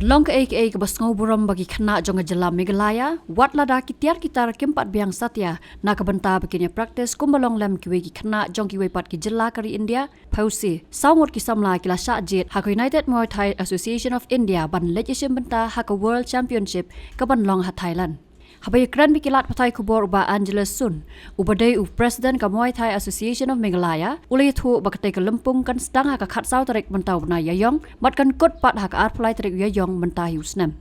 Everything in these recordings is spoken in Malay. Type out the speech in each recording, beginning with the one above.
Kan long ke aka ke basngau buram bagi kena jonga jela Meghalaya, wat lada kitiar kitar kempat biang satya na kabenta begini praktis kumbalong lem kiwe ki kena jong kiwe pat ki jela kari India, pausi saungut ki samla kila syajit hak United Muay Thai Association of India ban legislation benta hak World Championship ke ban long ha Thailand. Habai kran bikilat patai kubor uba Angela Sun, ubadai President ka Muay Thai Association of Meghalaya, ulai thu bakatai ke lempung kan sedang hak khat sau tarik mentau bena yayong, mat kan kot pat hak art play tarik yayong mentah Yusnam.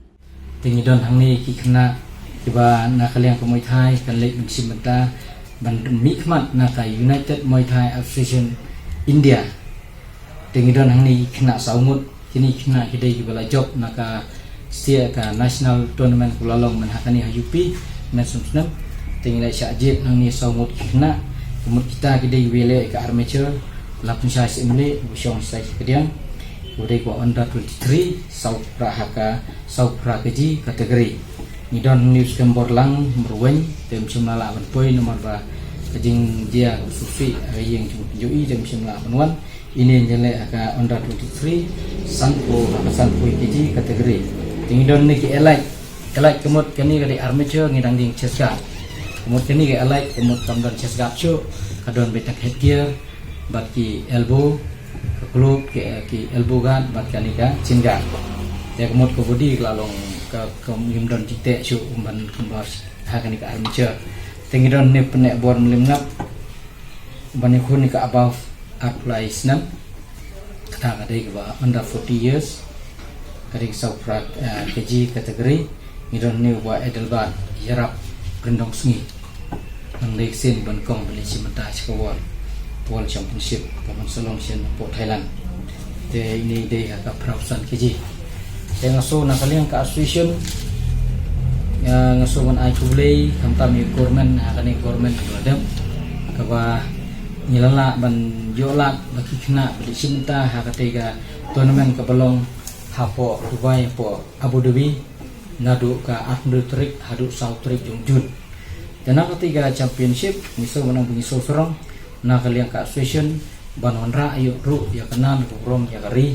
Tingi don hang ni ki kena kiba na kaliang ka Muay Thai kan lek misi menta ban mikmat na ka United Muay Thai Association India. Tingi don hang ni kena saumut kini kena kidai kibala job na ka Sia ka national tournament kulalong menhakani hayupi nasional tinggal syajib nang ni saumut kena kemut kita kidai wele ka armature lapun sai semle busyong sai kediang udai ko under 23 sau prahaka sau prakeji kategori ni don news kembor lang merwen tem semala ban poi nomor ba kajing dia sufi yang jui tem semala banwan ini jele ka under 23 sanpo keji kategori Tingdon ni ki elite kemut kini kali armature ngidang ding chesga kemut kini ki elite kemut tamdan chesga chu kadon betak headgear bat ki elbow klub ki elbow gan bat kani ka chinga ya kemut ko body lalong ka ngimdon jite chu umban kembas hakani ka armature Tingdon ni penek bor melimngap ban ni ka above apply snap kata kadai ka under 40 years kering sauprat keji kategori ngidon ni wa edelban yarap rendong sungi nang leksin bankong beli simenta skawal world championship kaman salong sian po Thailand te ini de ka prausan keji te ngaso na kaliang ka association ngaso man ai kubulei kamtam mi government hakani government badam kawa nyilala ban yolat bagi kena beli simenta hakatega tournament ka balong hapo Dubai po Abu Dhabi ngadu ka Atnu Trik hadu South Trik Jungjun dan ketiga championship miso menang bengiso serong na kaliang ka association banon ra ayo ru ya kenan rom ya kari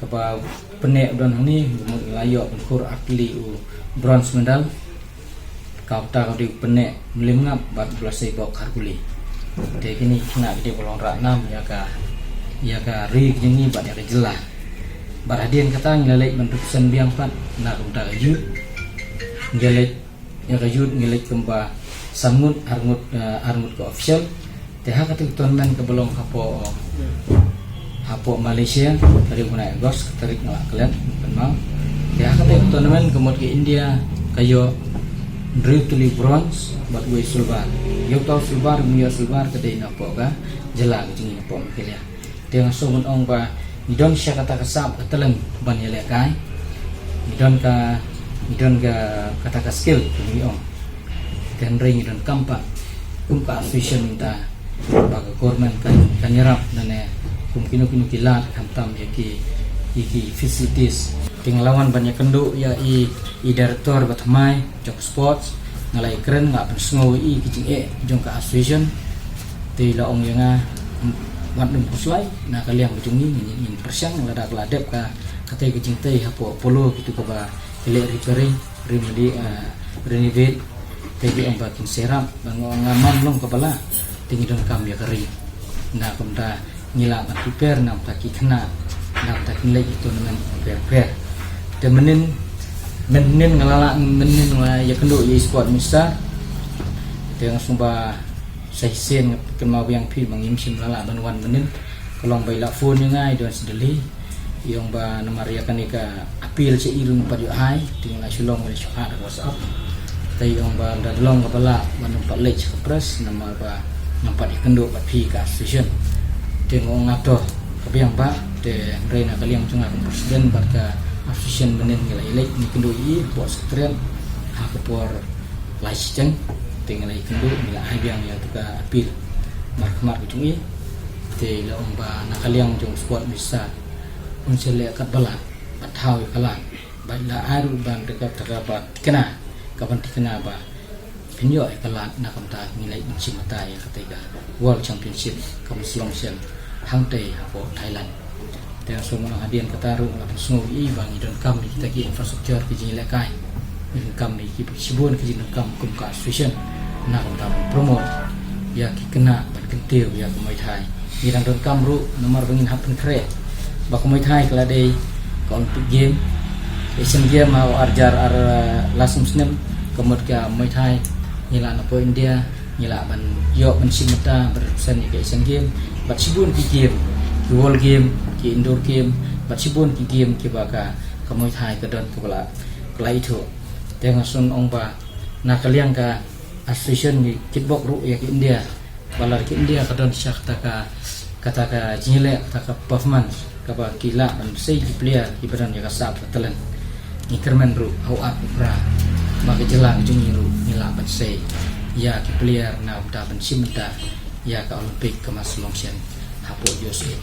kapa penek dan ni gumut layo benkur atli bronze medal kau ta kau di penek melimngap bat belasai bok harkuli de kini kena di bolong ra 6 ya ka ri kini bat ya jelah baradian kata ngelek bentuksan biang pat na kumta kajut ngelek yang kajut ngelek kemba sangut arngut ke official teh kata tournament ke belong hapo Malaysia dari mana gos tarik ngelak kalian kenal teh kata tournament kemud ke India kayo drew to bronze bat we silver yo tau silver mia silver kedai napo ka jela kecing napo kelia teh ngaso ong ba Idon siya kata kasap katalang banyale kai idon ka kata ka skill tumiong dan ring idon kampa kumpa association minta baga government kan nyerap dan kino kilat kamtam yaki facilities tinglawan banyak kendu ya i director batmai jok sports ngalai keren ngap sngau i kicing jong ka association ti laong yang mat dum puslai na kaliang bujungi in persiang lada ladep ka katai kecing tei hapo polo gitu ka ba ele repairing remedy renovate tegi ang bakin serap bango ngaman long kepala tinggi don kam ya kari na kumta ngila ban prepare na taki kena na taki lagi tournament prepare de menin ngalala menin ya kendo ya squad misa dengan sumba Saisen kemau yang pi mangim sim lala banwan menin kolong baila phone ngai don sedeli yang ba nomor ya kanika apil se irun paju hai tinggal sulong oleh syuhad WhatsApp tai yang ba dadlong kepala banumpat lech press nama ba nampak ikendo ba pi ka association tengok ngadoh kebiang ba de reina kaliang tengah presiden barka association menin ngelai ni kendo i bos sekretariat ha kepor laiceng tinggal ikendo bila habiang ya tuka apil markmar ujungi te la omba nakaliang jong squad bisa unsele kat bala bathau kalan bala aru ban dekat terdapat kena kapan kena ba pinyo kalan nakamta nilai simata ya ketiga world championship kam selong sian hangte hapo Thailand Tiang semua hadian kataru la sungu I bang idon kam ni kita ki infrastruktur ki jing lekai. Idon kam ni ki sibun ki jing kam kum ka association na kam promote ya ki kena ban kentiu ya ko mai thai. Irang don kam ru nomor bangin hap kre. Ba ko mai thai kala dei ko Olympic game. Asian game mau arjar lasum snem kemud ka mai thai nila na po India nila ban yo ban simata bersen ke Asian game bat sibun ki game ki world game ki indoor game bat sibun ki game ki baka kamoi thai ka don kala itu tengah sun ong ba na kaliang ka association ni kickbox ru ya ki India balar ki India ka don syak kata ka jile kata ka performance ka ba kila ban sei ki player ki badan ya ka sab talent ni kermen ru hau up pra maka jelang jungi ru nila ban sei ya ki player na da ban simta ya ka Olympic ke mas longsen hapo Jose